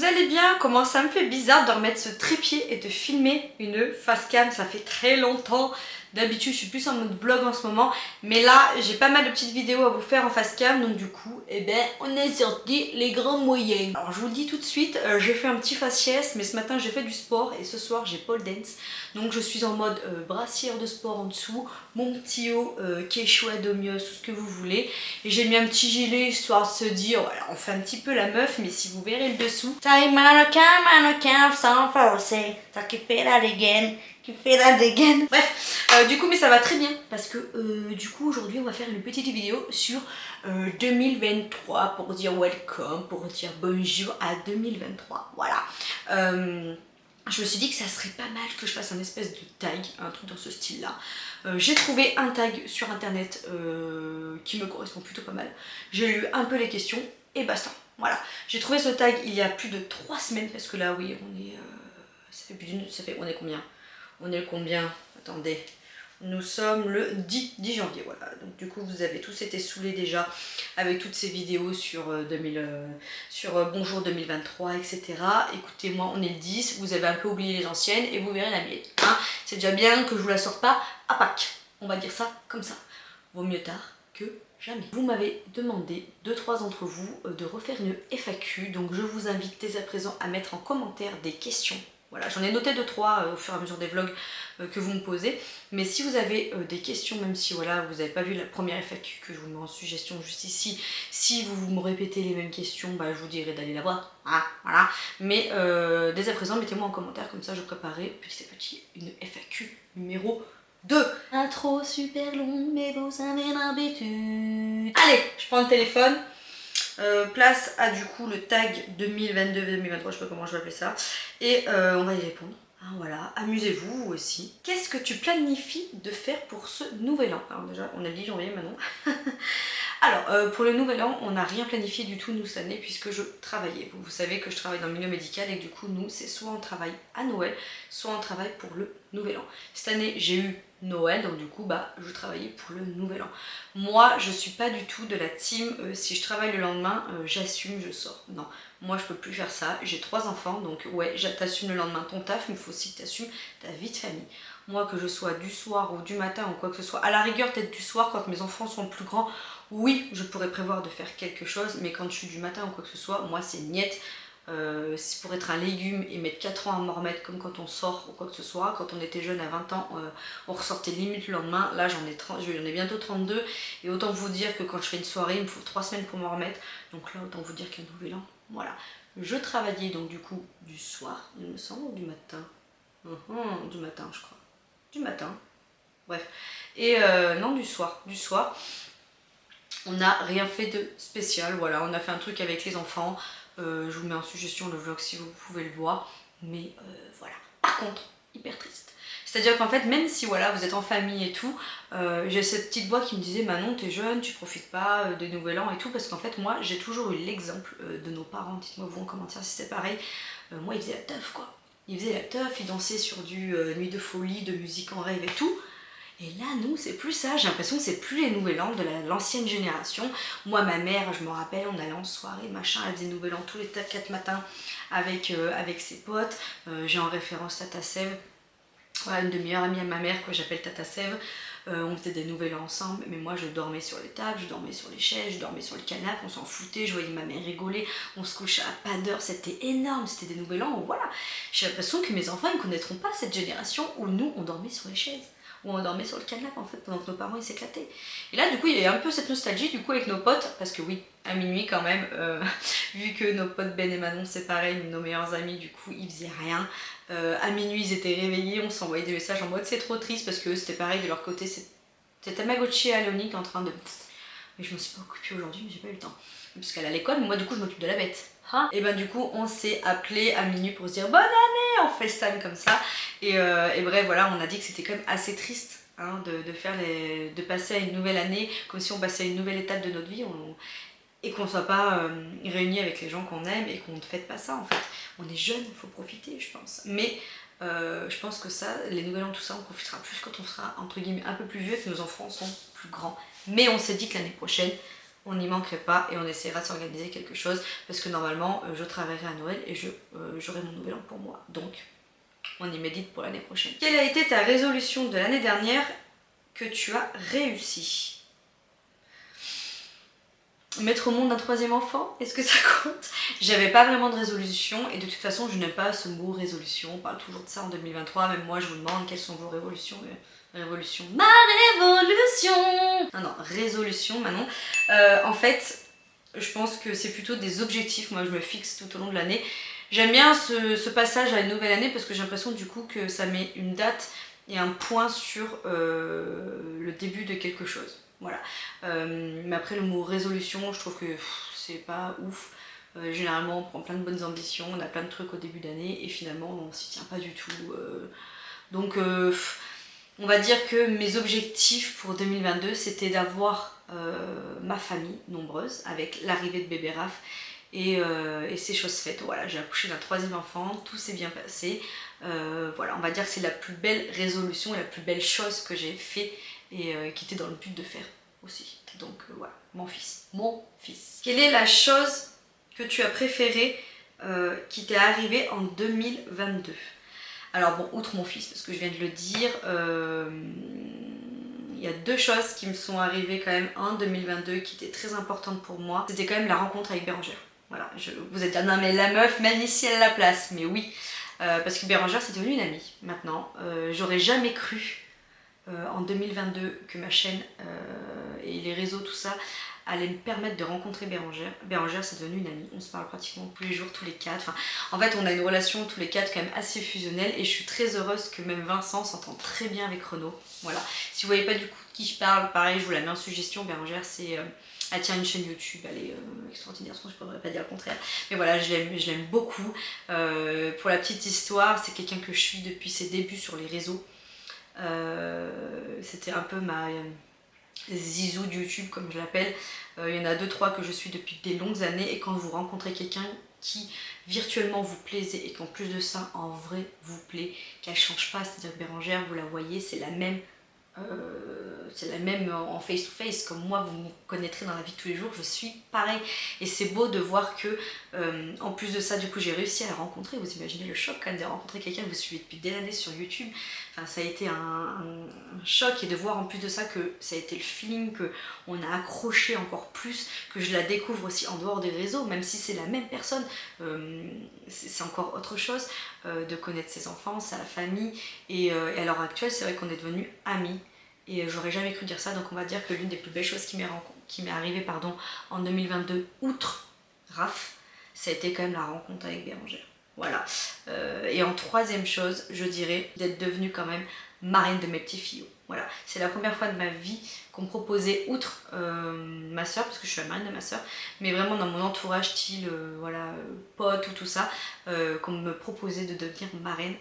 vous allez bien? Comment ça me fait bizarre de remettre ce trépied et de filmer une face cam, ça fait très longtemps. D'habitude je suis plus en mode vlog en ce moment, mais là j'ai pas mal de petites vidéos à vous faire en face cam, donc du coup on a sorti les grands moyens. Alors je vous le dis tout de suite, j'ai fait un petit faciès, mais ce matin j'ai fait du sport et ce soir j'ai pole dance, donc je suis en mode brassière de sport en dessous, mon petit haut quechua domios, tout ce que vous voulez, et j'ai mis un petit gilet histoire de se dire voilà, on fait un petit peu la meuf, mais si vous verrez le dessous, taille mannequin sans forcer, t'as qui fait la dégaine, qui fait la dégaine. Bref, du coup mais ça va très bien parce que du coup aujourd'hui on va faire une petite vidéo sur 2023 pour dire welcome, pour dire bonjour à 2023, voilà. Je me suis dit que ça serait pas mal que je fasse un espèce de tag, un truc dans ce style là. J'ai trouvé un tag sur internet qui me correspond plutôt pas mal. J'ai lu un peu les questions et basta. Voilà. J'ai trouvé ce tag il y a plus de 3 semaines parce que là oui on est... on est combien? On est le combien? Attendez. Nous sommes le 10 janvier, voilà. Donc du coup vous avez tous été saoulés déjà avec toutes ces vidéos sur, Bonjour 2023, etc. Écoutez-moi, on est le 10, vous avez un peu oublié les anciennes et vous verrez la mienne. Hein, c'est déjà bien que je vous la sorte pas à Pâques. On va dire ça comme ça. Vaut mieux tard que jamais. Vous m'avez demandé, 2-3 d'entre vous, de refaire une FAQ. Donc je vous invite dès à présent à mettre en commentaire des questions. Voilà, j'en ai noté 2-3 au fur et à mesure des vlogs que vous me posez. Mais si vous avez des questions, même si voilà, vous n'avez pas vu la première FAQ que je vous mets en suggestion juste ici, si vous me répétez les mêmes questions, bah, je vous dirai d'aller la voir. Ah, voilà. Mais dès à présent, mettez-moi en commentaire, comme ça je préparerai petit à petit une FAQ numéro 2. Intro super long, mais vous avez l'habitude. Allez, je prends le téléphone. Place à du coup le tag 2022-2023, je sais pas comment je vais appeler ça, et on va y répondre. Hein, voilà, amusez-vous vous aussi. Qu'est-ce que tu planifies de faire pour ce nouvel an? Alors déjà, on a dit janvier maintenant. Alors, pour le nouvel an, on n'a rien planifié du tout nous cette année puisque je travaillais. Vous savez que je travaille dans le milieu médical et que du coup, nous, c'est soit on travaille à Noël, soit on travaille pour le nouvel an. Cette année, j'ai eu Noël, donc du coup, bah, je travaillais pour le nouvel an. Moi, je suis pas du tout de la team, si je travaille le lendemain, j'assume, je sors. Non, moi, je peux plus faire ça. J'ai 3 enfants, donc ouais, t'assumes le lendemain ton taf, mais il faut aussi que t'assumes ta vie de famille. Moi, que je sois du soir ou du matin ou quoi que ce soit, à la rigueur peut-être du soir quand mes enfants sont plus grands, oui, je pourrais prévoir de faire quelque chose, mais quand je suis du matin ou quoi que ce soit, moi c'est niette. C'est pour être un légume et mettre 4 ans à m'en remettre comme quand on sort ou quoi que ce soit. Quand on était jeune à 20 ans, on ressortait limite le lendemain. Là j'en ai bientôt 32 et autant vous dire que quand je fais une soirée, il me faut 3 semaines pour m'en remettre. Donc là autant vous dire qu'un nouvel an, voilà. Je travaillais donc du coup du soir, il me semble, ou du matin. Du matin je crois. Du matin, bref. Et non, du soir. On n'a rien fait de spécial, voilà, on a fait un truc avec les enfants. Je vous mets en suggestion le vlog si vous pouvez le voir. Mais voilà. Par contre, hyper triste. C'est-à-dire qu'en fait, même si voilà, vous êtes en famille et tout, j'ai cette petite voix qui me disait Manon, t'es jeune, tu profites pas des nouvel an et tout. Parce qu'en fait, moi, j'ai toujours eu l'exemple de nos parents. Dites-moi vous en commentaire si c'est pareil. Moi, ils faisaient la teuf, quoi. Ils faisaient la teuf, ils dansaient sur du nuit de folie, de musique en rêve et tout. Et là, nous, c'est plus ça. J'ai l'impression que c'est plus les nouvel an de l'ancienne génération. Moi, ma mère, je me rappelle, on allait en soirée, machin, elle faisait nouvel an tous les 4 matins avec ses potes. J'ai en référence Tata Sève, voilà, une de mes meilleures amies à ma mère, que j'appelle Tata Sève. On faisait des nouvel an ensemble, mais moi je dormais sur les tables, je dormais sur les chaises, je dormais sur le canapé, on s'en foutait, je voyais ma mère rigoler, on se couchait à pas d'heure, c'était énorme, c'était des nouvel an, voilà. J'ai l'impression que mes enfants ne connaîtront pas cette génération où nous on dormait sur les chaises, où on dormait sur le canapé en fait, pendant que nos parents ils s'éclataient. Et là du coup il y a un peu cette nostalgie du coup avec nos potes, parce que oui, à minuit quand même, vu que nos potes Ben et Manon c'est pareil, nos meilleurs amis du coup ils faisaient rien. À minuit ils étaient réveillés, on s'envoyait des messages en mode c'est trop triste parce que c'était pareil de leur côté, c'était Tamagotchi et Aléonique en train de... Mais je me suis pas occupée aujourd'hui, mais j'ai pas eu le temps. Parce qu'elle est à l'école, mais moi du coup je m'occupe de la bête. Et ben du coup on s'est appelé à minuit pour se dire bonne année en FaceTime comme ça. Et bref voilà, on a dit que c'était quand même assez triste hein, de passer à une nouvelle année comme si on passait à une nouvelle étape de notre vie. Et qu'on ne soit pas réunis avec les gens qu'on aime et qu'on ne fête pas ça en fait. On est jeunes, il faut profiter je pense. Mais je pense que ça, les nouvel an, tout ça, on profitera plus quand on sera entre guillemets un peu plus vieux et que nos enfants sont plus grands. Mais on s'est dit que l'année prochaine, on n'y manquerait pas et on essaiera de s'organiser quelque chose parce que normalement je travaillerai à Noël et j'aurai mon nouvel an pour moi. Donc on y médite pour l'année prochaine. Quelle a été ta résolution de l'année dernière que tu as réussi? Mettre au monde un troisième enfant, est-ce que ça compte? J'avais pas vraiment de résolution et de toute façon je n'aime pas ce mot résolution, on parle toujours de ça en 2023, même moi je vous demande quelles sont vos révolutions. Révolution, ma révolution. Non, résolution Manon. En fait, je pense que c'est plutôt des objectifs, moi je me fixe tout au long de l'année. J'aime bien ce passage à une nouvelle année parce que j'ai l'impression du coup que ça met une date et un point sur le début de quelque chose. Voilà. Mais après le mot résolution, je trouve que c'est pas ouf. Généralement on prend plein de bonnes ambitions, on a plein de trucs au début d'année et finalement on s'y tient pas du tout. Donc on va dire que mes objectifs pour 2022 c'était d'avoir ma famille nombreuse avec l'arrivée de bébé Raph et c'est chose faite. Voilà, j'ai accouché d'un troisième enfant, tout s'est bien passé. Voilà, on va dire que c'est la plus belle résolution et la plus belle chose que j'ai fait et qui était dans le but de faire aussi. Donc voilà, mon fils. Quelle est la chose que tu as préférée qui t'est arrivée en 2022? Alors bon, outre mon fils, parce que je viens de le dire, il y a deux choses qui me sont arrivées quand même en 2022 qui étaient très importantes pour moi. C'était quand même la rencontre avec Bérangère. Voilà, vous êtes dire non mais la meuf, même ici elle a la place, mais oui. Parce que Bérangère c'est devenu une amie maintenant. J'aurais jamais cru en 2022 que ma chaîne et les réseaux, tout ça, allait me permettre de rencontrer Bérangère. Bérangère c'est devenu une amie, on se parle pratiquement tous les jours, tous les quatre. Enfin, en fait on a une relation tous les quatre quand même assez fusionnelle et je suis très heureuse que même Vincent s'entend très bien avec Renaud. Voilà, si vous voyez pas du coup de qui je parle, pareil je vous la mets en suggestion. Bérangère c'est... elle tient une chaîne YouTube, elle est extraordinaire, je ne pourrais pas dire le contraire. Mais voilà, je l'aime beaucoup. Pour la petite histoire, c'est quelqu'un que je suis depuis ses débuts sur les réseaux. C'était un peu ma zizou de YouTube comme je l'appelle. Il y en a 2-3 que je suis depuis des longues années et quand vous rencontrez quelqu'un qui virtuellement vous plaisait et qu'en plus de ça en vrai vous plaît, qu'elle change pas, c'est-à-dire Bérangère vous la voyez, c'est la même en face to face, comme moi vous me connaîtrez dans la vie de tous les jours, je suis pareil et c'est beau de voir que en plus de ça du coup j'ai réussi à la rencontrer. Vous imaginez le choc quand même de rencontrer quelqu'un que vous suivez depuis des années sur YouTube. Enfin, ça a été un choc et de voir en plus de ça que ça a été le feeling, que on a accroché encore plus, que je la découvre aussi en dehors des réseaux, même si c'est la même personne, c'est encore autre chose de connaître ses enfants, sa famille et à l'heure actuelle c'est vrai qu'on est devenus amis. Et j'aurais jamais cru dire ça, donc on va dire que l'une des plus belles choses qui m'est arrivée en 2022, outre Raph, ça a été quand même la rencontre avec Bérangère. Voilà. Et en troisième chose, je dirais d'être devenue quand même marraine de mes petits filles. Voilà. C'est la première fois de ma vie qu'on me proposait, outre ma soeur, parce que je suis la marraine de ma soeur, mais vraiment dans mon entourage, style voilà, pote ou tout ça, qu'on me proposait de devenir marraine.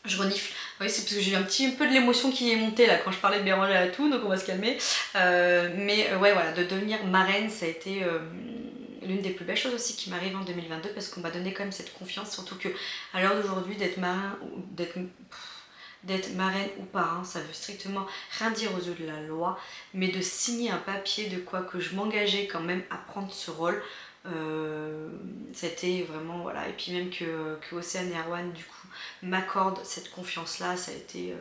Je renifle. Oui, c'est parce que j'ai eu un petit peu de l'émotion qui est montée là quand je parlais de Bérangère et tout, donc on va se calmer. Mais ouais, voilà, de devenir marraine, ça a été l'une des plus belles choses aussi qui m'arrive en 2022 parce qu'on m'a donné quand même cette confiance, surtout que à l'heure d'aujourd'hui, d'être marraine ou parrain, ça veut strictement rien dire aux yeux de la loi, mais de signer un papier de quoi que je m'engageais quand même à prendre ce rôle. C'était vraiment voilà, et puis même que Océane et Erwan du coup m'accordent cette confiance là, ça a été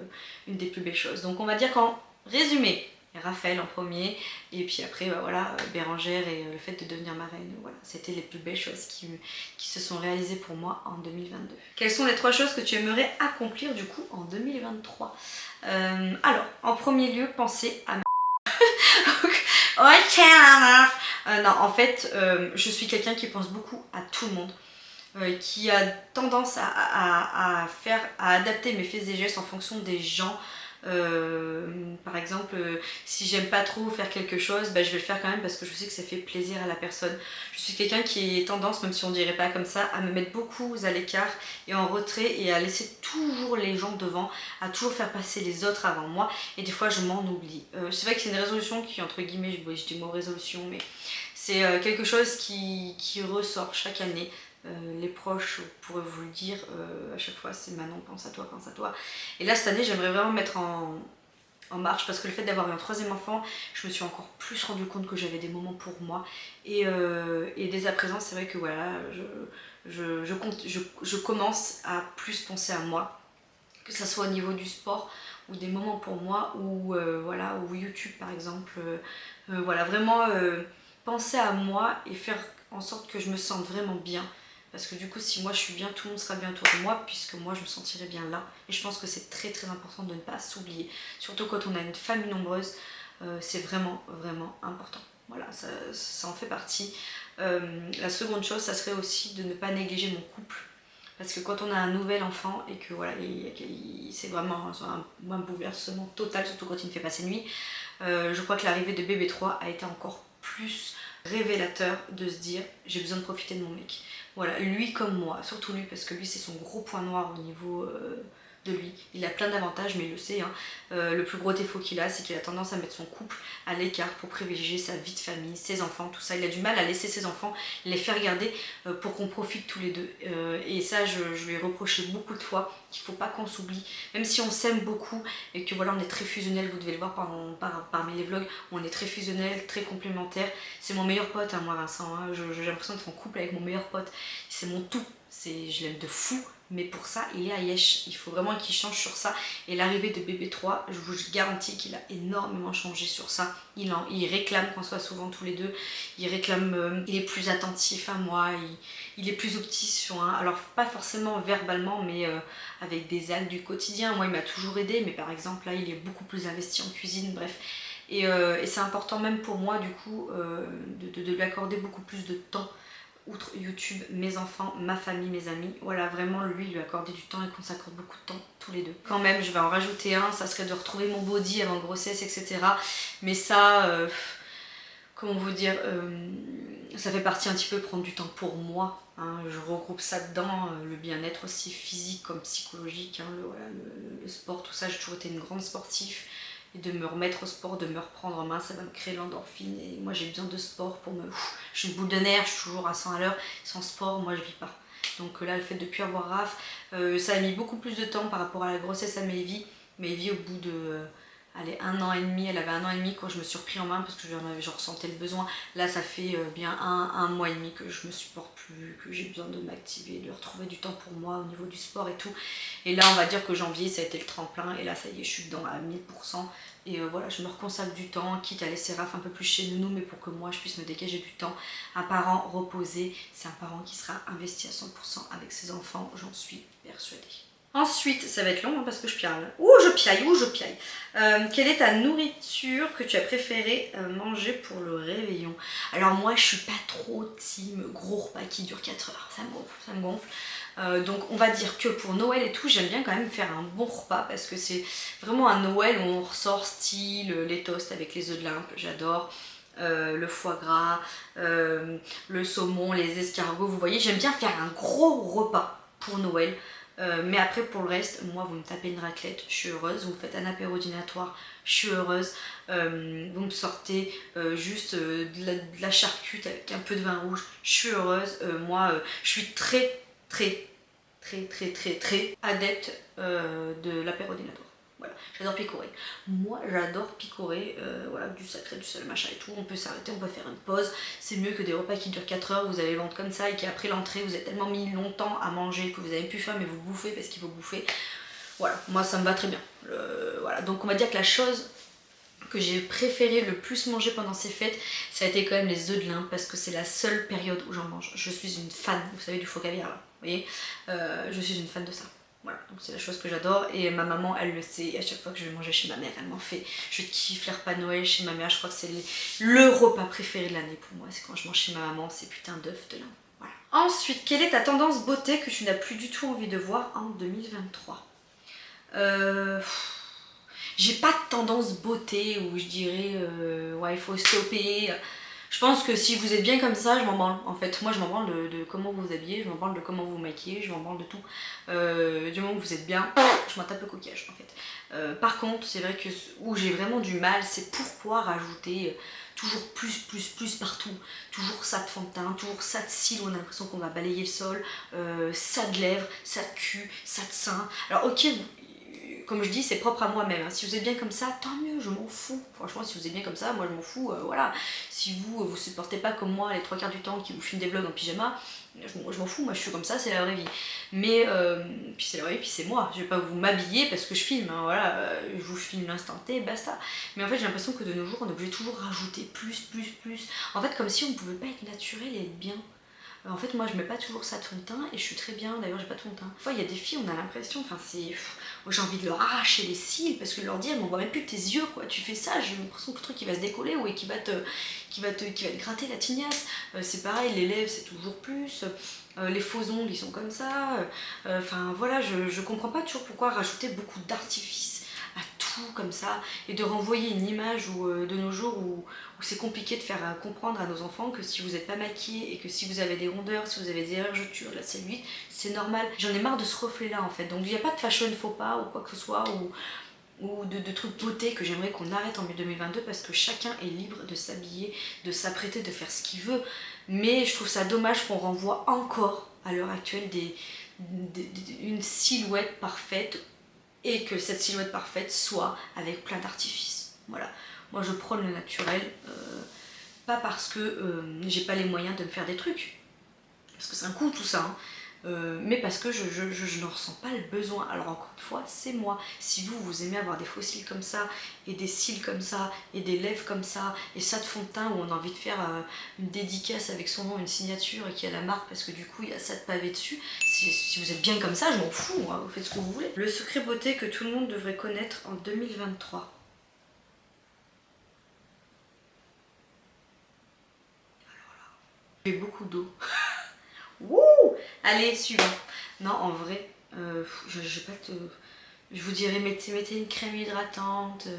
une des plus belles choses. Donc on va dire qu'en résumé, Raphaël en premier et puis après bah, voilà, Bérangère et le fait de devenir marraine, voilà, c'était les plus belles choses qui se sont réalisées pour moi en 2022. Quelles sont les 3 choses que tu aimerais accomplir du coup en 2023? Alors en premier lieu, penser à ok, non, en fait, je suis quelqu'un qui pense beaucoup à tout le monde, qui a tendance à adapter mes faits et gestes en fonction des gens. Par exemple, si j'aime pas trop faire quelque chose, bah, je vais le faire quand même parce que je sais que ça fait plaisir à la personne. Je suis quelqu'un qui a tendance, même si on dirait pas comme ça, à me mettre beaucoup à l'écart et en retrait et à laisser toujours les gens devant, à toujours faire passer les autres avant moi et des fois je m'en oublie. C'est vrai que c'est une résolution qui, entre guillemets, je dis mot résolution, mais c'est quelque chose qui ressort chaque année. Les proches pourraient vous le dire à chaque fois, c'est Manon, pense à toi, pense à toi. Et là cette année j'aimerais vraiment mettre en marche, parce que le fait d'avoir eu un troisième enfant, je me suis encore plus rendu compte que j'avais des moments pour moi, et dès à présent c'est vrai que voilà, je commence à plus penser à moi, que ça soit au niveau du sport ou des moments pour moi, ou voilà, ou YouTube par exemple, voilà, vraiment penser à moi et faire en sorte que je me sente vraiment bien. Parce que du coup, si moi je suis bien, tout le monde sera bien autour de moi, puisque moi je me sentirai bien là. Et je pense que c'est très très important de ne pas s'oublier. Surtout quand on a une famille nombreuse, c'est vraiment vraiment important. Voilà, ça en fait partie. La seconde chose, ça serait aussi de ne pas négliger mon couple. Parce que quand on a un nouvel enfant et que voilà, c'est vraiment un bouleversement total, surtout quand il ne fait pas ses nuits, je crois que l'arrivée de bébé 3 a été encore plus révélateur de se dire j'ai besoin de profiter de mon mec. Voilà, lui comme moi, surtout lui, parce que lui c'est son gros point noir au niveau de lui. Il a plein d'avantages, mais il le sait, hein. Le plus gros défaut qu'il a, c'est qu'il a tendance à mettre son couple à l'écart pour privilégier sa vie de famille, ses enfants, tout ça. Il a du mal à laisser ses enfants les faire garder pour qu'on profite tous les deux. Et ça, je lui ai reproché beaucoup de fois qu'il ne faut pas qu'on s'oublie. Même si on s'aime beaucoup et que voilà, on est très fusionnels, vous devez le voir parmi les vlogs, on est très fusionnels, très complémentaires. C'est mon meilleur pote, hein, moi Vincent, hein. J'ai l'impression d'être en couple avec mon meilleur pote. C'est mon tout. Je l'aime de fou, mais pour ça il est à Yesh, il faut vraiment qu'il change sur ça. Et l'arrivée de bébé 3, je vous garantis qu'il a énormément changé sur ça. Il réclame qu'on soit souvent tous les deux, il réclame, il est plus attentif à moi, il est plus au petit soin, alors pas forcément verbalement, mais avec des actes du quotidien. Moi il m'a toujours aidé, mais par exemple là il est beaucoup plus investi en cuisine, bref. Et c'est important même pour moi du coup de lui accorder beaucoup plus de temps. Outre YouTube, mes enfants, ma famille, mes amis, voilà, vraiment lui accorder du temps et qu'on s'accorde beaucoup de temps tous les deux. Quand même, je vais en rajouter un, ça serait de retrouver mon body avant grossesse, etc. Mais ça, comment vous dire, ça fait partie un petit peu prendre du temps pour moi, hein. Je regroupe ça dedans, le bien-être aussi physique comme psychologique, hein, le sport, tout ça. J'ai toujours été une grande sportive. Et de me remettre au sport, de me reprendre en main, ça va me créer l'endorphine. Et moi j'ai besoin de sport pour me... Je suis une boule de nerfs, je suis toujours à 100 à l'heure. Sans sport, moi je vis pas. Donc là, le fait de ne plus avoir Raph, ça a mis beaucoup plus de temps par rapport à la grossesse à Maevy. Maevy, au bout de... allez, 1 an et demi, elle avait 1 an et demi quand je me suis repris en main parce que j'en ressentais le besoin. Là, ça fait bien un mois et demi que je me supporte plus, que j'ai besoin de m'activer, de retrouver du temps pour moi au niveau du sport et tout. Et là, on va dire que janvier, ça a été le tremplin. Et là, ça y est, je suis dedans à 1000%. Et voilà, je me reconsacre du temps, quitte à laisser Raph un peu plus chez nous, mais pour que moi, je puisse me dégager du temps. Un parent reposé, c'est un parent qui sera investi à 100% avec ses enfants, j'en suis persuadée. Ensuite, ça va être long hein, parce que je piaille. Je piaille. Quelle est ta nourriture que tu as préféré manger pour le réveillon? Alors moi, je suis pas trop team gros repas qui dure 4 heures. Ça me gonfle. Donc on va dire que pour Noël et tout, j'aime bien quand même faire un bon repas parce que c'est vraiment un Noël où on ressort style les toasts avec les œufs de Limpe, j'adore. Le foie gras, le saumon, les escargots, vous voyez, j'aime bien faire un gros repas pour Noël. Mais après pour le reste, moi vous me tapez une raclette, je suis heureuse, vous me faites un apéro dînatoire, je suis heureuse, vous me sortez juste de la charcute avec un peu de vin rouge, je suis heureuse. Moi je suis très adepte de l'apéro dînatoire. Voilà, j'adore picorer. Moi j'adore picorer, voilà, du sacré, du sel, machin et tout. On peut s'arrêter, on peut faire une pause. C'est mieux que des repas qui durent 4 heures, vous avez le ventre comme ça et qu'après l'entrée vous êtes tellement mis longtemps à manger que vous avez plus faim mais vous bouffez parce qu'il faut bouffer. Voilà, moi ça me va très bien. Voilà, donc on va dire que la chose que j'ai préféré le plus manger pendant ces fêtes, ça a été quand même les œufs de Limpe parce que c'est la seule période où j'en mange. Je suis une fan, vous savez, du faux caviar là, vous voyez, je suis une fan de ça. Voilà, donc c'est la chose que j'adore et ma maman elle le sait, et à chaque fois que je vais manger chez ma mère elle m'en fait. Je kiffe les repas de Noël chez ma mère, je crois que c'est le repas préféré de l'année pour moi, c'est quand je mange chez ma maman, c'est putain d'œufs de Limpe. Voilà. Ensuite, quelle est ta tendance beauté que tu n'as plus du tout envie de voir en 2023? J'ai pas de tendance beauté où je dirais ouais il faut stopper. Je pense que si vous êtes bien comme ça, je m'en branle en fait. Moi je m'en branle de comment vous vous habillez, je m'en branle de comment vous vous maquillez, je m'en branle de tout. Du moment où vous êtes bien, je m'en tape le coquillage en fait. Par contre, c'est vrai que où j'ai vraiment du mal, c'est pourquoi rajouter toujours plus partout. Toujours ça de fond de teint, toujours ça de cils, on a l'impression qu'on va balayer le sol, ça de lèvres, ça de cul, ça de sein. Alors ok, comme je dis, c'est propre à moi-même. Hein. Si vous êtes bien comme ça, tant mieux, je m'en fous. Franchement, si vous êtes bien comme ça, moi je m'en fous, voilà. Si vous supportez pas comme moi les 3 quarts du temps qui vous filment des vlogs en pyjama, je m'en fous, moi je suis comme ça, c'est la vraie vie. Mais, puis c'est la vraie vie, puis c'est moi. Je vais pas vous m'habiller parce que je filme, hein, voilà, je vous filme l'instant T, basta. Mais en fait, j'ai l'impression que de nos jours, on est obligé de toujours rajouter plus. En fait, comme si on pouvait pas être naturel et être bien. En fait, moi je mets pas toujours ça de fond de teint et je suis très bien, d'ailleurs j'ai pas de fond de teint. Des fois il y a des filles, on a l'impression, enfin c'est. J'ai envie de leur arracher les cils parce que leur dire, on voit même plus tes yeux quoi, tu fais ça, j'ai l'impression que le truc il va se décoller ou qui va te gratter la tignasse. C'est pareil, les lèvres c'est toujours plus. Les faux ongles ils sont comme ça. Enfin voilà, je comprends pas toujours pourquoi rajouter beaucoup d'artifices à tout comme ça et de renvoyer une image de nos jours où c'est compliqué de faire comprendre à nos enfants que si vous n'êtes pas maquillé et que si vous avez des rondeurs, si vous avez des vergetures, de la cellulite, c'est normal. J'en ai marre de ce reflet là en fait, donc il n'y a pas de fashion faux pas ou quoi que ce soit ou de trucs beauté que j'aimerais qu'on arrête en 2022 parce que chacun est libre de s'habiller, de s'apprêter, de faire ce qu'il veut, mais je trouve ça dommage qu'on renvoie encore à l'heure actuelle une silhouette parfaite et que cette silhouette parfaite soit avec plein d'artifices. Voilà. Moi je prône le naturel, pas parce que j'ai pas les moyens de me faire des trucs, parce que c'est un coût tout ça, hein, mais parce que je n'en ressens pas le besoin. Alors encore une fois, c'est moi. Si vous aimez avoir des faux cils comme ça, et des cils comme ça, et des lèvres comme ça, et ça de fond de teint où on a envie de faire une dédicace avec son nom, une signature, et qu'il y a la marque parce que du coup il y a ça de pavé dessus, si vous êtes bien comme ça, je m'en fous, moi, vous faites ce que vous voulez. Le secret beauté que tout le monde devrait connaître en 2023. Beaucoup d'eau. Wouh! Allez, suivant. Non, en vrai, je vais pas te... Je vous dirais, mettez une crème hydratante,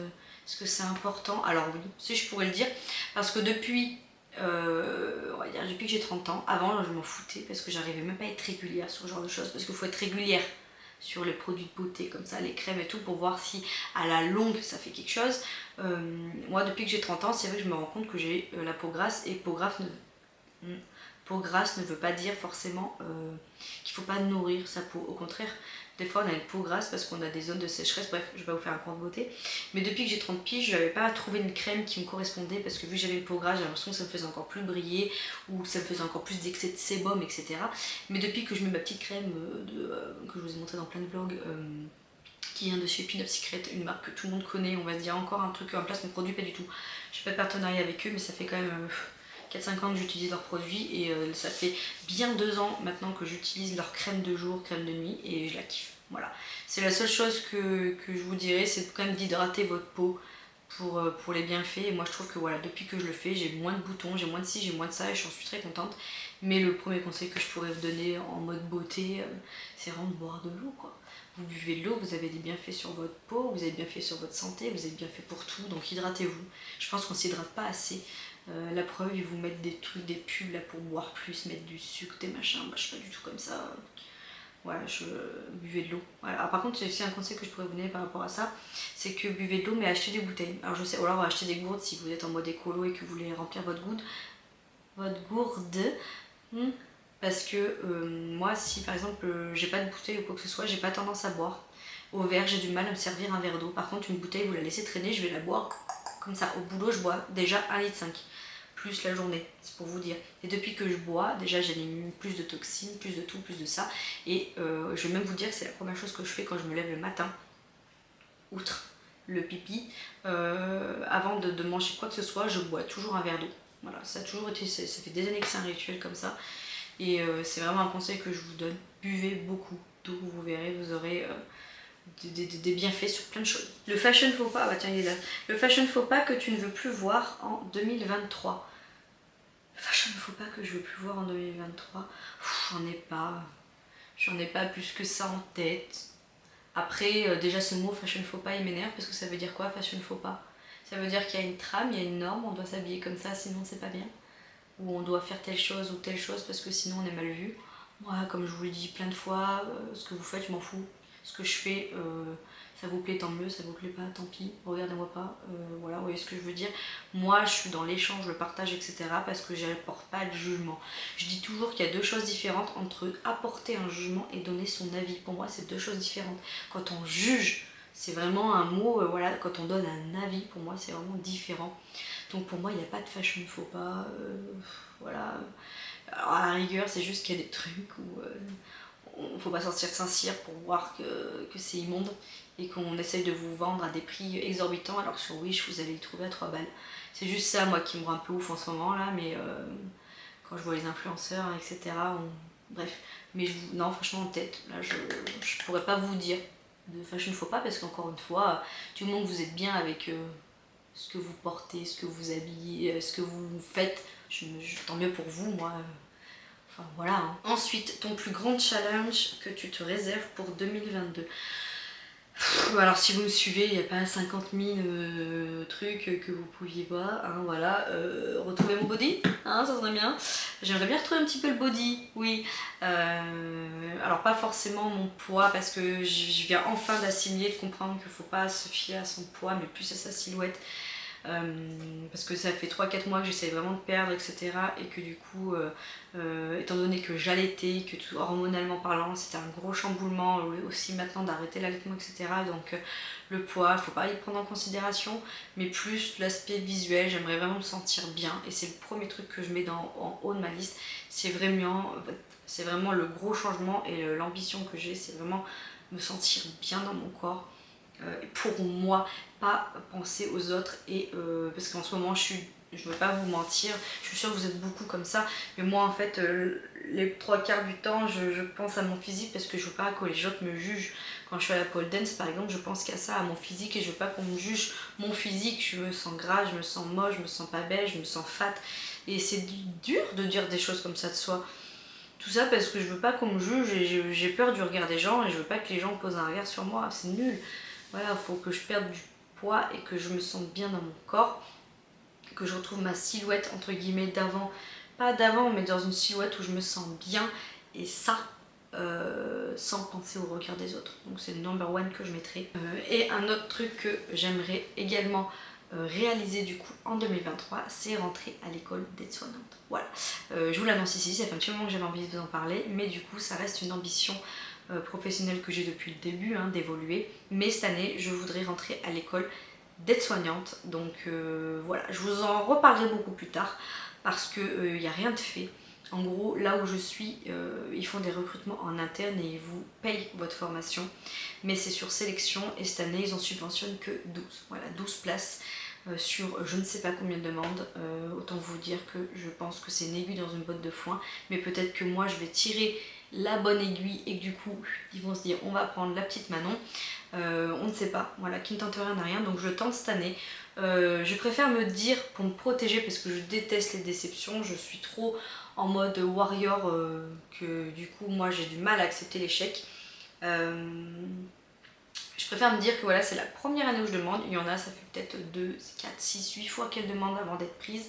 parce que c'est important. Alors oui, si je pourrais le dire, parce que depuis, on va dire, depuis que j'ai 30 ans, avant je m'en foutais, parce que j'arrivais même pas à être régulière sur ce genre de choses, parce qu'il faut être régulière sur les produits de beauté, comme ça, les crèmes et tout, pour voir si à la longue ça fait quelque chose. Moi, depuis que j'ai 30 ans, c'est vrai que je me rends compte que j'ai la peau grasse, et peau grasse ne veut pas dire forcément qu'il ne faut pas nourrir sa peau. Au contraire, des fois on a une peau grasse parce qu'on a des zones de sécheresse. Bref, je vais pas vous faire un cours de beauté. Mais depuis que j'ai 30 piges, je n'avais pas trouvé une crème qui me correspondait parce que vu que j'avais une peau grasse, j'ai l'impression que ça me faisait encore plus briller ou que ça me faisait encore plus d'excès de sébum, etc. Mais depuis que je mets ma petite crème que je vous ai montré dans plein de vlogs, qui vient de chez Pin Up Secret, une marque que tout le monde connaît, on va se dire encore un truc en place, mon produit pas du tout. Je fais pas de partenariat avec eux, mais ça fait quand même 4-5 ans que j'utilise leurs produits et ça fait bien 2 ans maintenant que j'utilise leur crème de jour, crème de nuit et je la kiffe. Voilà. C'est la seule chose que je vous dirais, c'est quand même d'hydrater votre peau pour les bienfaits. Et moi je trouve que voilà, depuis que je le fais, j'ai moins de boutons, j'ai moins de ci, j'ai moins de ça et j'en suis très contente. Mais le premier conseil que je pourrais vous donner en mode beauté, c'est vraiment de boire de l'eau quoi. Vous buvez de l'eau, vous avez des bienfaits sur votre peau, vous avez des bienfaits sur votre santé, vous avez des bienfaits pour tout, donc hydratez-vous. Je pense qu'on ne s'hydrate pas assez. La preuve, ils vous mettent des trucs, des pubs là pour boire plus, mettre du sucre, des machins. Moi, je suis pas du tout comme ça. Voilà, buvez de l'eau. Voilà. Alors, par contre, c'est aussi un conseil que je pourrais vous donner par rapport à ça, c'est que buvez de l'eau, mais achetez des bouteilles. Alors, je sais, ou alors achetez des gourdes si vous êtes en mode écolo et que vous voulez remplir votre gourde. Parce que moi, si par exemple j'ai pas de bouteille ou quoi que ce soit, j'ai pas tendance à boire. Au verre, j'ai du mal à me servir un verre d'eau. Par contre, une bouteille, vous la laissez traîner, je vais la boire comme ça. Au boulot, je bois déjà 1,5 litre plus la journée, c'est pour vous dire. Et depuis que je bois, déjà j'élimine plus de toxines, plus de tout, plus de ça. Et je vais même vous dire que c'est la première chose que je fais quand je me lève le matin, outre le pipi. Avant de manger quoi que ce soit, je bois toujours un verre d'eau. Voilà, ça a toujours été, ça fait des années que c'est un rituel comme ça. Et c'est vraiment un conseil que je vous donne. Buvez beaucoup d'eau, vous verrez, vous aurez des bienfaits sur plein de choses. Le fashion faux pas, ah bah tiens il est là. Le fashion faux pas que tu ne veux plus voir en 2023. Le fashion faux pas que je veux plus voir en 2023. J'en ai pas plus que ça en tête. Après, déjà ce mot fashion faux pas il m'énerve parce que ça veut dire quoi fashion faux pas? Ça veut dire qu'il y a une trame, il y a une norme, on doit s'habiller comme ça sinon c'est pas bien. Ou on doit faire telle chose ou telle chose parce que sinon on est mal vu. Moi, comme je vous l'ai dit plein de fois, ce que vous faites, je m'en fous. Ce que je fais, ça vous plaît, tant mieux, ça vous plaît pas, tant pis, regardez-moi pas. Voilà, vous voyez ce que je veux dire. Moi, je suis dans l'échange, le partage, etc. parce que je n'apporte pas de jugement. Je dis toujours qu'il y a deux choses différentes entre apporter un jugement et donner son avis. Pour moi, c'est deux choses différentes. Quand on juge, C'est vraiment un mot, voilà, quand on donne un avis, pour moi c'est vraiment différent. Donc pour moi il n'y a pas de fashion faux pas, voilà. Alors à la rigueur c'est juste qu'il y a des trucs où faut pas sortir de Saint-Cyr pour voir que c'est immonde et qu'on essaye de vous vendre à des prix exorbitants alors que sur Wish vous allez le trouver à 3 balles. C'est juste ça moi qui me rend un peu ouf en ce moment là, mais quand je vois les influenceurs etc. Bref, mais non franchement en tête, là je pourrais pas vous dire de fashion faux pas parce qu'encore une fois, du moment que vous êtes bien avec ce que vous portez, ce que vous habillez, ce que vous faites, tant mieux pour vous moi. Enfin voilà. Hein. Ensuite, ton plus grand challenge que tu te réserves pour 2022. Alors si vous me suivez, il n'y a pas 50 000 trucs que vous pouviez pas, hein, voilà. Retrouver mon body, hein, ça serait bien. J'aimerais bien retrouver un petit peu le body, oui. Alors pas forcément mon poids, parce que je viens enfin d'assimiler, de comprendre qu'il ne faut pas se fier à son poids, mais plus à sa silhouette. Parce que ça fait 3-4 mois que j'essaie vraiment de perdre, etc. Et que du coup, étant donné que j'allaitais, que tout hormonalement parlant, c'était un gros chamboulement, aussi maintenant d'arrêter l'allaitement, etc. Donc le poids, il faut pas y prendre en considération, mais plus l'aspect visuel, j'aimerais vraiment me sentir bien. Et c'est le premier truc que je mets en haut de ma liste, c'est vraiment le gros changement et l'ambition que j'ai, c'est vraiment me sentir bien dans mon corps. Pour moi, pas penser aux autres et parce qu'en ce moment je veux pas vous mentir, je suis sûre que vous êtes beaucoup comme ça, mais moi en fait les 3/4 du temps je pense à mon physique parce que je veux pas que les autres me jugent. Quand je suis à la pole dance par exemple, je pense qu'à ça, à mon physique, et je veux pas qu'on me juge mon physique. Je me sens gras, je me sens moche, je me sens pas belle, je me sens fat, et c'est dur de dire des choses comme ça de soi. Tout ça parce que je veux pas qu'on me juge et j'ai peur du regard des gens et je veux pas que les gens posent un regard sur moi, c'est nul. Voilà, il faut que je perde du poids et que je me sente bien dans mon corps, que je retrouve ma silhouette entre guillemets d'avant, pas d'avant mais dans une silhouette où je me sens bien, et ça sans penser au regard des autres. Donc c'est le number one que je mettrai. Et un autre truc que j'aimerais également réaliser du coup en 2023, c'est rentrer à l'école d'aide-soignante. Voilà, je vous l'annonce ici, ça fait un petit moment que j'avais envie de vous en parler, mais du coup ça reste une ambition professionnelle que j'ai depuis le début, hein, d'évoluer. Mais cette année, je voudrais rentrer à l'école d'aide-soignante. Donc voilà, je vous en reparlerai beaucoup plus tard parce qu'il n'y a rien de fait. En gros, là où je suis, ils font des recrutements en interne et ils vous payent votre formation. Mais c'est sur sélection et cette année, ils en subventionnent que 12. Voilà, 12 places sur je ne sais pas combien de demandes. Autant vous dire que je pense que c'est une aiguille dans une botte de foin. Mais peut-être que moi, je vais tirer la bonne aiguille et que du coup ils vont se dire on va prendre la petite Manon, on ne sait pas, voilà, qui ne tente rien n'a rien, donc je tente cette année. Je préfère me dire pour me protéger parce que je déteste les déceptions, je suis trop en mode warrior que du coup moi j'ai du mal à accepter l'échec. Je préfère me dire que voilà, c'est la première année où je demande, il y en a ça fait peut-être 2, 4, 6, 8 fois qu'elles demandent avant d'être prises.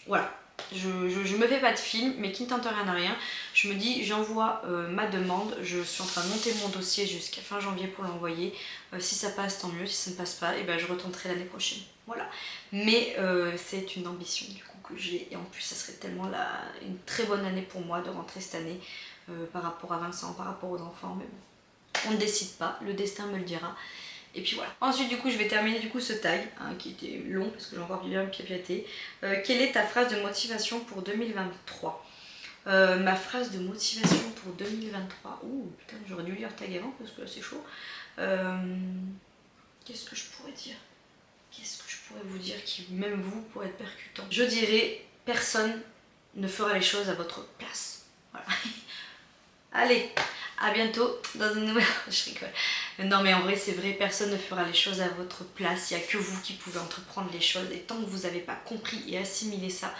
Voilà. Je me fais pas de film, mais qui ne tente rien à rien. Je me dis, j'envoie ma demande, je suis en train de monter mon dossier jusqu'à fin janvier pour l'envoyer. Si ça passe, tant mieux. Si ça ne passe pas, et ben, je retenterai l'année prochaine. Voilà. Mais c'est une ambition du coup que j'ai. Et en plus, ça serait tellement une très bonne année pour moi de rentrer cette année par rapport à Vincent, par rapport aux enfants. Mais bon, on ne décide pas, le destin me le dira. Et puis voilà. Ensuite du coup je vais terminer du coup ce tag hein, qui était long parce que j'ai encore bien piapiaté. Quelle est ta phrase de motivation pour 2023 ? Ma phrase de motivation pour 2023. Ouh putain, j'aurais dû lire le tag avant parce que là c'est chaud. Qu'est-ce que je pourrais dire ? Qu'est-ce que je pourrais vous dire qui même vous pourrait être percutant ? Je dirais personne ne fera les choses à votre place. Voilà. Allez, à bientôt dans une nouvelle... Je rigole. Non mais en vrai c'est vrai, personne ne fera les choses à votre place, il n'y a que vous qui pouvez entreprendre les choses et tant que vous n'avez pas compris et assimilé ça,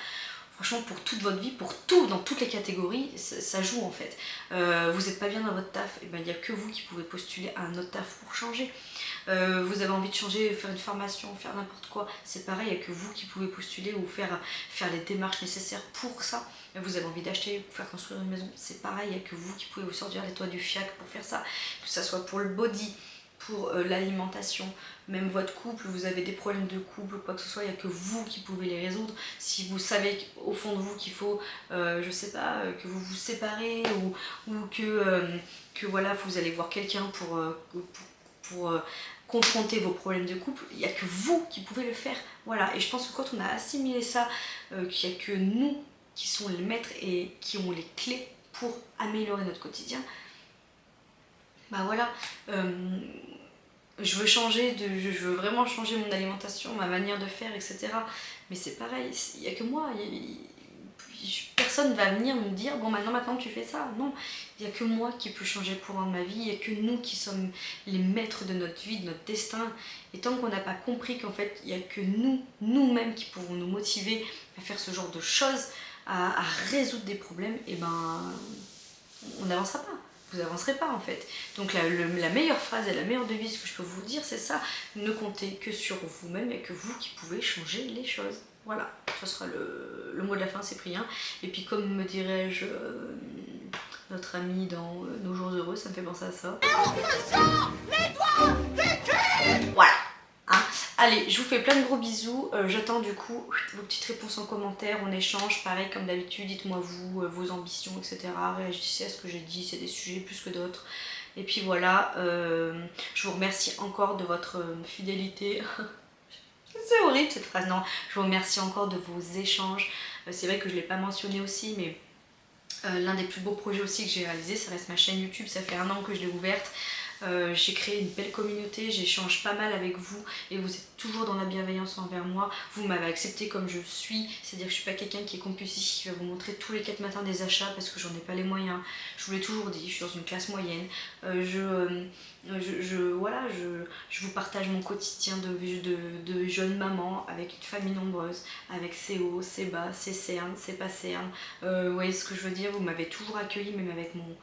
franchement pour toute votre vie, pour tout, dans toutes les catégories, ça joue en fait. Vous n'êtes pas bien dans votre taf, et ben il n'y a que vous qui pouvez postuler à un autre taf pour changer. Vous avez envie de changer, faire une formation, faire n'importe quoi, c'est pareil, il n'y a que vous qui pouvez postuler ou faire les démarches nécessaires pour ça. Vous avez envie d'acheter ou faire construire une maison, c'est pareil, il n'y a que vous qui pouvez vous sortir les toits du fiac pour faire ça, que ça soit pour le body, pour l'alimentation. Même votre couple, vous avez des problèmes de couple ou quoi que ce soit, il n'y a que vous qui pouvez les résoudre. Si vous savez au fond de vous qu'il faut, je sais pas, que vous vous séparez ou que voilà, vous allez voir quelqu'un pour confronter vos problèmes de couple, il n'y a que vous qui pouvez le faire. Voilà, et je pense que quand on a assimilé ça, qu'il n'y a que nous qui sont les maîtres et qui ont les clés pour améliorer notre quotidien, bah voilà, je veux vraiment changer mon alimentation, ma manière de faire, etc. Mais c'est pareil, il n'y a que moi, personne ne va venir me dire bon maintenant tu fais ça. Non, il n'y a que moi qui peux changer le courant de ma vie, il n'y a que nous qui sommes les maîtres de notre vie, de notre destin. Et tant qu'on n'a pas compris qu'en fait il n'y a que nous-mêmes qui pouvons nous motiver à faire ce genre de choses, à résoudre des problèmes, et ben on n'avancera pas. Vous n'avancerez pas en fait. Donc la meilleure phrase et la meilleure devise que je peux vous dire, c'est ça. Ne comptez que sur vous-même, il n'y a que vous qui pouvez changer les choses. Voilà, ce sera le mot de la fin, Cyprien. Et puis comme me dirais-je, notre ami dans Nos Jours Heureux, ça me fait penser à ça. Voilà. Hein. Allez, je vous fais plein de gros bisous. J'attends du coup vos petites réponses en commentaire. On échange, pareil comme d'habitude. Dites-moi vous, vos ambitions, etc. Réagissez à ce que j'ai dit. C'est des sujets plus que d'autres. Et puis voilà, je vous remercie encore de votre fidélité. C'est horrible cette phrase, non. Je vous remercie encore de vos échanges. C'est vrai que je ne l'ai pas mentionné aussi, mais l'un des plus beaux projets aussi que j'ai réalisé, ça reste ma chaîne YouTube. Ça fait 1 an que je l'ai ouverte. J'ai créé une belle communauté, j'échange pas mal avec vous et vous êtes toujours dans la bienveillance envers moi. Vous m'avez accepté comme je suis, c'est-à-dire que je suis pas quelqu'un qui est compulsif, qui va vous montrer tous les 4 matins des achats parce que j'en ai pas les moyens. Je vous l'ai toujours dit, je suis dans une classe moyenne. Voilà, je vous partage mon quotidien de jeune maman avec une famille nombreuse, avec ses hauts, ses bas, ses cernes, ses pas cernes. Vous voyez ce que je veux dire, vous m'avez toujours accueilli, même avec mon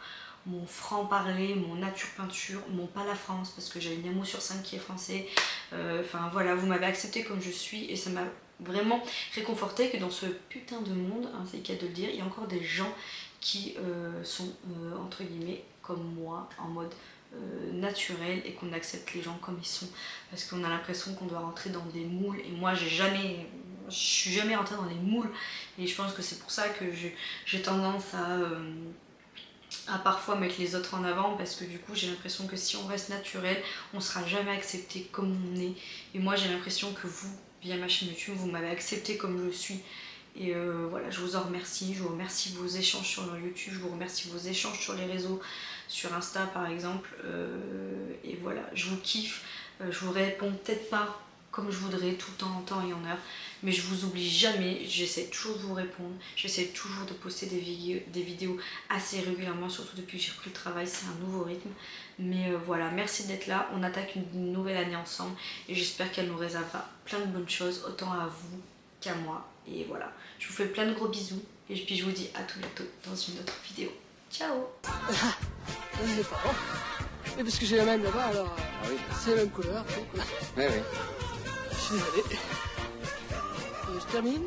franc-parler, mon nature peinture, mon pas la France, parce que j'ai une amour sur 5 qui est français. Enfin voilà, vous m'avez accepté comme je suis et ça m'a vraiment réconforté que dans ce putain de monde, hein, c'est le cas de le dire, il y a encore des gens qui sont entre guillemets comme moi, en mode naturel et qu'on accepte les gens comme ils sont, parce qu'on a l'impression qu'on doit rentrer dans des moules et moi je suis jamais rentrée dans les moules et je pense que c'est pour ça que j'ai tendance à parfois mettre les autres en avant, parce que du coup j'ai l'impression que si on reste naturel, on sera jamais accepté comme on est. Et moi j'ai l'impression que vous, via ma chaîne YouTube, vous m'avez accepté comme je suis. Et voilà, je vous en remercie. Je vous remercie vos échanges sur YouTube, je vous remercie vos échanges sur les réseaux, sur Insta par exemple. Et voilà, je vous kiffe. Je vous réponds peut-être pas comme je voudrais tout le temps, en temps et en heure, mais je vous oublie jamais, j'essaie toujours de vous répondre, j'essaie toujours de poster des vidéos assez régulièrement, surtout depuis que j'ai repris le travail, c'est un nouveau rythme. Mais voilà, merci d'être là, on attaque une nouvelle année ensemble et j'espère qu'elle nous réservera plein de bonnes choses, autant à vous qu'à moi. Et voilà, je vous fais plein de gros bisous et puis je vous dis à tout bientôt dans une autre vidéo. Ciao. Je sais pas. Mais parce que j'ai la même là-bas, alors ah oui. C'est la même couleur. Oui, oui. Je suis désolé. Je termine.